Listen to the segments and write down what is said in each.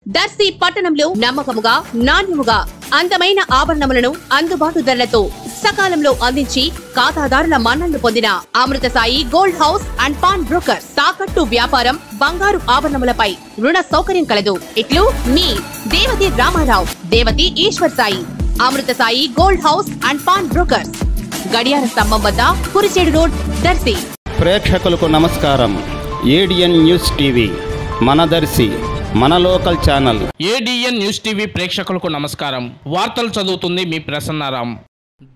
దర్శి పట్టణంలో నమ్మకముగా నాణ్యముగా అందమైన ఆభరణములను అందుబాటు ధరలతో సకాలంలో అందించి ఖాతాదారుల మన్ననలు పొందిన Amruthasai gold house and pawn brokers. తాకట్టు వ్యాపారం, బంగారు ఆభరణములపై రుణ సౌకర్యం కలదు. ఇట్లు మీ Devathi Ramarao, Devathi Eshwar Sai. Amruthasai gold house and pawn brokers, గడియార స్తంభం వద్ద, కురిచేడు రోడ్, దర్శి. ప్రేక్షకులకు నమస్కారం. ఏడిఎన్ న్యూస్ టీవీ మన దర్శి, మన local channel. ADN news TV ప్రేక్షకులకు నమస్కారం. వార్తలు చదువుతుంది మీ ప్రసన్నారాం.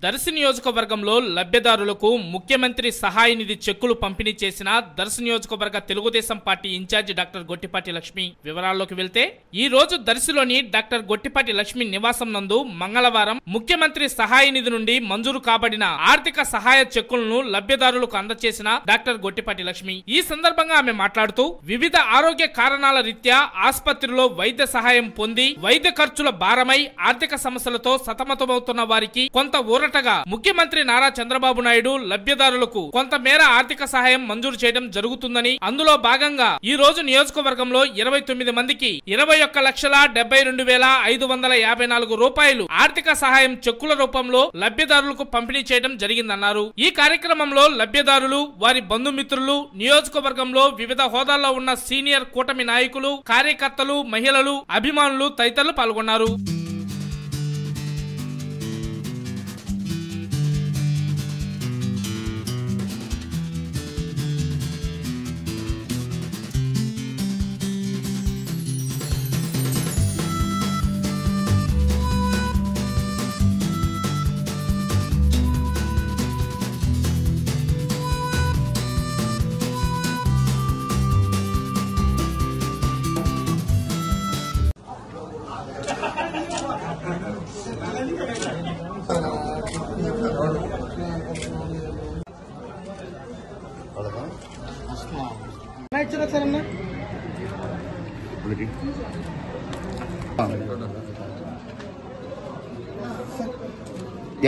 దర్శి నియోజకవర్గంలో లబ్ధిదారులకు ముఖ్యమంత్రి సహాయ నిధి చెక్కులు పంపిణీ చేసిన దర్శి నియోజకవర్గ Telugu Desam party in charge doctor Gottipati Lakshmi. వివరాల్లోకి వెళ్తే, ఈ రోజు దర్శిలోని డాక్టర్ గొట్టిపాటి లక్ష్మి నివాసం నందు మంగళవారం ముఖ్యమంత్రి సహాయ నిధి నుండి మంజూరు కాబడిన ఆర్థిక సహాయ చెక్కులను లబ్ధిదారులకు అందజేసిన డాక్టర్ గొట్టిపాటి లక్ష్మి. ఈ సందర్భంగా ఆమె మాట్లాడుతూ, వివిధ ఆరోగ్య కారణాల రీత్యా ఆసుపత్రిలో వైద్య సహాయం పొంది వైద్య ఖర్చుల భారమై ఆర్థిక సమస్యలతో సతమతమవుతున్న వారికి కొంత ఊరటగా ముఖ్యమంత్రి నారా చంద్రబాబు నాయుడు లబ్ధిదారులకు కొంతమేర ఆర్థిక సహాయం మంజూరు చేయడం జరుగుతుందని, అందులో భాగంగా ఈ రోజు నియోజకవర్గంలో 29 మందికి 21,72,554 రూపాయలు ఆర్థిక సహాయం చెక్కుల రూపంలో లబ్ధిదారులకు పంపిణీ చేయడం జరిగిందన్నారు. ఈ కార్యక్రమంలో లబ్ధిదారులు, వారి బంధుమిత్రులు, నియోజకవర్గంలో వివిధ హోదాల్లో ఉన్న సీనియర్ కూటమి నాయకులు, కార్యకర్తలు, మహిళలు, అభిమానులు తదితరులు పాల్గొన్నారు.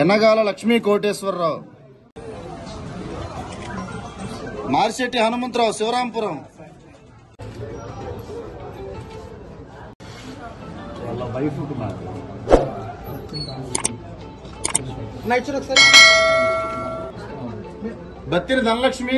ఎన్నగాల లక్ష్మీ కోటేశ్వరరావు, మార్శెట్టి హనుమంతరావు, శివరాంపురం. బత్తిరి ధనలక్ష్మి,